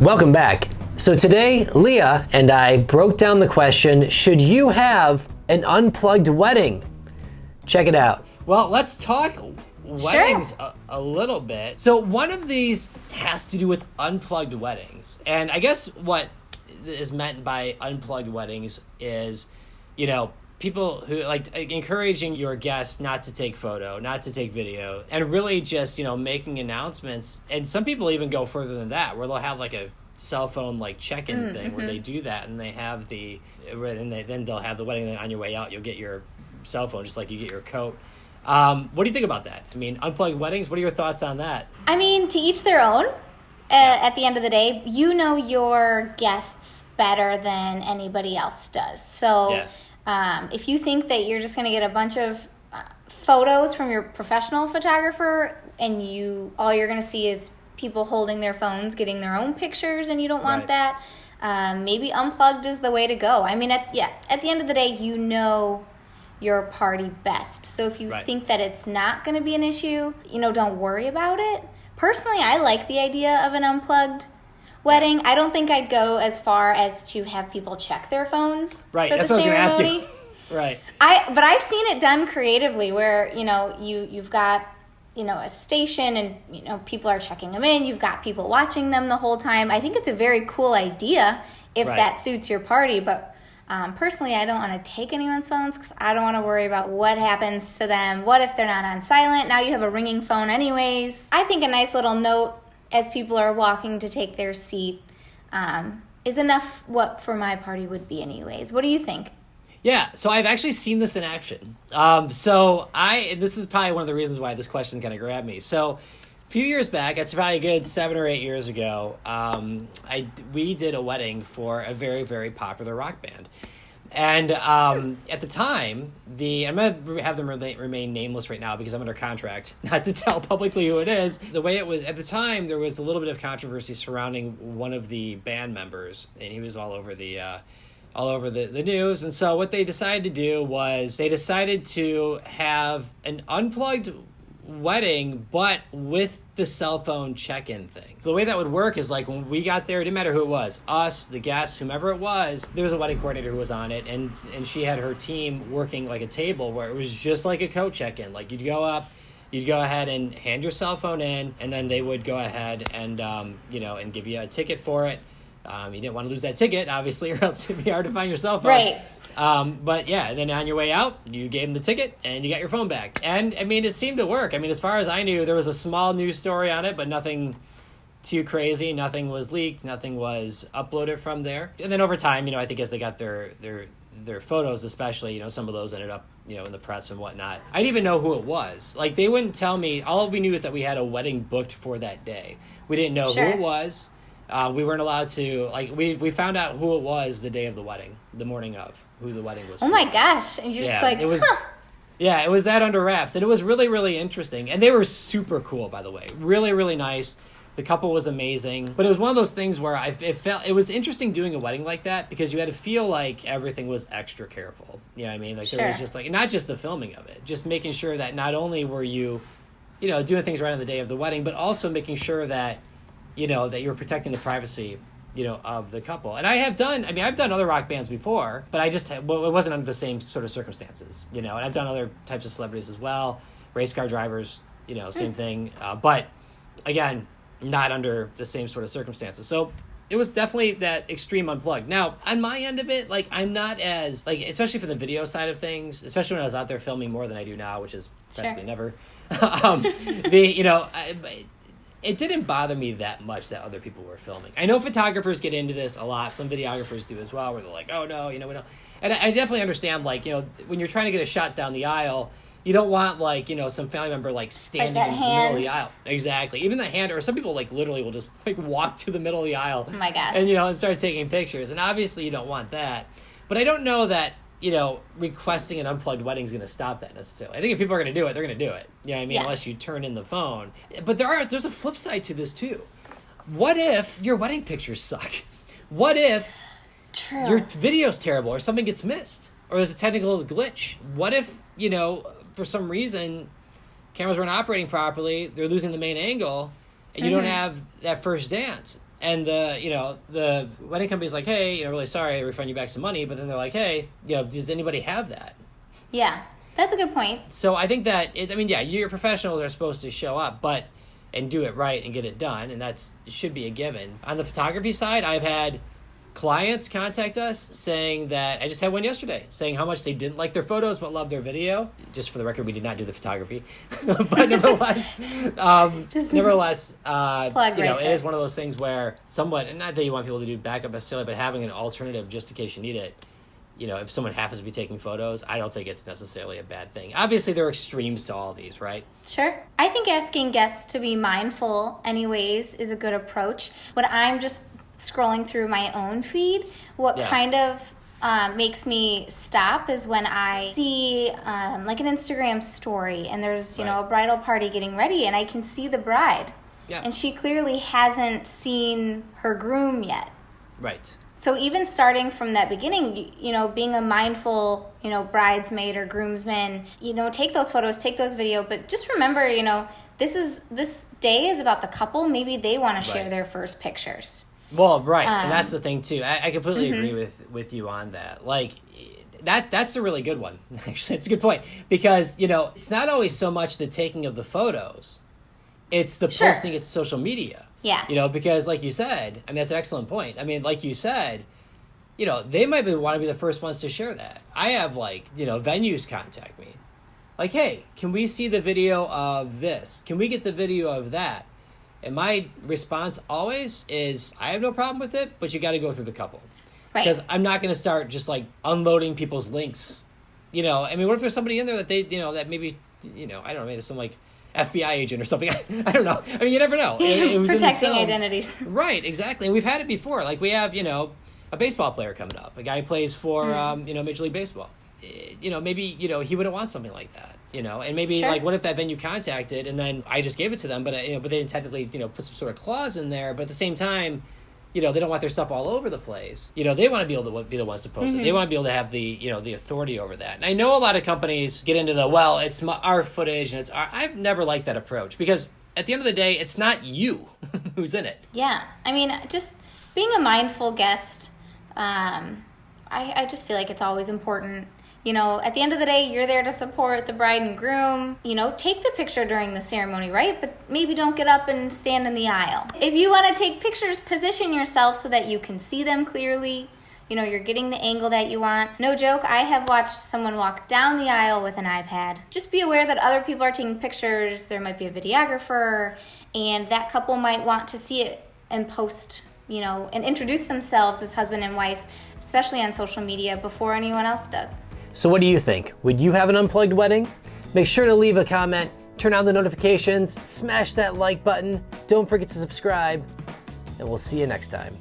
Welcome back. So today, Leah and I broke down the question, should you have an unplugged wedding? Check it out. Well, let's talk weddings a little bit. So one of these has to do with unplugged weddings. And I guess what is meant by unplugged weddings is, people who like encouraging your guests not to take photo, not to take video, and really just, making announcements. And some people even go further than that, where they'll have like a cell phone like check-in thing where they do that, and they have then they'll have the wedding, and then on your way out you'll get your cell phone just like you get your coat. What do you think about that? I mean, unplugged weddings, what are your thoughts on that? I mean, to each their own. At the end of the day, you know your guests better than anybody else does. So if you think that you're just going to get a bunch of photos from your professional photographer and all you're going to see is people holding their phones, getting their own pictures, and you don't want that, maybe unplugged is the way to go. I mean, at the end of the day, you know your party best. So if you think that it's not going to be an issue, don't worry about it. Personally, I like the idea of an unplugged wedding. I don't think I'd go as far as to have people check their phones for That's the what ceremony. I was going to ask you. Right. But I've seen it done creatively where, you've got, a station and, people are checking them in. You've got people watching them the whole time. I think it's a very cool idea if that suits your party. But personally, I don't want to take anyone's phones because I don't want to worry about what happens to them. What if they're not on silent? Now you have a ringing phone anyways. I think a nice little note as people are walking to take their seat is enough what for my party would be anyways. What do you think? Yeah, so I've actually seen this in action. This is probably one of the reasons why this question kind of grabbed me. So a few years back, it's probably a good 7 or 8 years ago, we did a wedding for a very, very popular rock band. And at the time, I'm going to have them remain nameless right now because I'm under contract not to tell publicly who it is. The way it was, at the time, there was a little bit of controversy surrounding one of the band members, and he was all over the news. And so what they decided to do was they decided to have an unplugged wedding, but with the cell phone check-in thing. So the way that would work is like when we got there, it didn't matter who it was, us, the guests, whomever it was, there was a wedding coordinator who was on it, and she had her team working like a table where it was just like a coat check-in. Like you'd go up, you'd go ahead and hand your cell phone in, and then they would go ahead and and give you a ticket for it. You didn't want to lose that ticket, obviously, or else it'd be hard to find your cell phone. Right. But yeah, then on your way out, you gave them the ticket and you got your phone back. And I mean, it seemed to work. I mean, as far as I knew, there was a small news story on it, but nothing too crazy. Nothing was leaked. Nothing was uploaded from there. And then over time, I think as they got their photos, especially, some of those ended up, in the press and whatnot. I didn't even know who it was. Like, they wouldn't tell me. All we knew is that we had a wedding booked for that day. We didn't know who it was. We weren't allowed to, we found out who it was the day of the wedding, the morning of, who the wedding was for. Oh my gosh. And you're just like, it was, Yeah, it was that under wraps. And it was really, really interesting. And they were super cool, by the way. Really, really nice. The couple was amazing. But it was one of those things where it was interesting doing a wedding like that because you had to feel like everything was extra careful. You know what I mean? Like there was just not just the filming of it, just making sure that not only were you, doing things right on the day of the wedding, but also making sure that that you're protecting the privacy, of the couple. And I've done other rock bands before, but it wasn't under the same sort of circumstances, and I've done other types of celebrities as well, race car drivers, same thing. But again, not under the same sort of circumstances. So it was definitely that extreme unplugged. Now, on my end of it, I'm not as, especially for the video side of things, especially when I was out there filming more than I do now, which is practically never, it didn't bother me that much that other people were filming. I know photographers get into this a lot. Some videographers do as well, where they're like, oh, no, we don't. And I definitely understand, when you're trying to get a shot down the aisle, you don't want, some family member, standing in the middle of the aisle. Exactly. Even the hand, or some people, literally will just, walk to the middle of the aisle. Oh, my gosh. And, and start taking pictures. And obviously you don't want that. But I don't know that, requesting an unplugged wedding is going to stop that necessarily. I think if people are going to do it, they're going to do it. You know what I mean? Yeah. Unless you turn in the phone. But there's a flip side to this too. What if your wedding pictures suck? What if your video's terrible or something gets missed or there's a technical glitch? What if, for some reason cameras weren't operating properly, they're losing the main angle, and you don't have that first dance? And the wedding company's like, hey, really sorry, I refund you back some money. But then they're like, hey, does anybody have that? Yeah, that's a good point. So I think that your professionals are supposed to show up, and do it right and get it done, and it should be a given. On the photography side, I've had clients contact us saying that, I just had one yesterday, saying how much they didn't like their photos but loved their video. Just for the record, we did not do the photography. But nevertheless, it is one of those things where somewhat, and not that you want people to do backup necessarily, but having an alternative just in case you need it. If someone happens to be taking photos, I don't think it's necessarily a bad thing. Obviously, there are extremes to all of these, right? Sure. I think asking guests to be mindful anyways is a good approach. When I'm just scrolling through my own feed, what kind of makes me stop is when I see like an Instagram story and there's, a bridal party getting ready and I can see the bride. Yeah. And she clearly hasn't seen her groom yet. Right. So even starting from that beginning, being a mindful, bridesmaid or groomsman, take those photos, take those video, but just remember, this day is about the couple. Maybe they want to share their first pictures. Well, right, and that's the thing too. I completely agree with you on that. Like that's a really good one. Actually, it's a good point because it's not always so much the taking of the photos, it's the posting it to social media. Yeah. Because like you said, that's an excellent point. Like you said, they might want to be the first ones to share that. I have venues contact me. Like, hey, can we see the video of this? Can we get the video of that? And my response always is, I have no problem with it, but you got to go through the couple. Right. Because I'm not going to start just unloading people's links. What if there's somebody in there that they, that maybe, I don't know, maybe there's some FBI agent or something. I don't know. You never know. It was protecting in identities. Right, exactly. And we've had it before. We have, a baseball player coming up. A guy who plays for, Major League Baseball. Maybe, he wouldn't want something like that. And maybe what if that venue contacted and then I just gave it to them, but but they didn't technically, put some sort of clause in there. But at the same time, they don't want their stuff all over the place. They want to be able to be the ones to post it. They want to be able to have the, the authority over that. And I know a lot of companies get into it's our footage and I've never liked that approach because at the end of the day, it's not you who's in it. Yeah. Just being a mindful guest, I just feel like it's always important. At the end of the day, you're there to support the bride and groom. Take the picture during the ceremony, right? But maybe don't get up and stand in the aisle. If you want to take pictures, position yourself so that you can see them clearly. You're getting the angle that you want. No joke, I have watched someone walk down the aisle with an iPad. Just be aware that other people are taking pictures. There might be a videographer, and that couple might want to see it and post, and introduce themselves as husband and wife, especially on social media, before anyone else does. So what do you think? Would you have an unplugged wedding? Make sure to leave a comment, turn on the notifications, smash that like button, don't forget to subscribe, and we'll see you next time.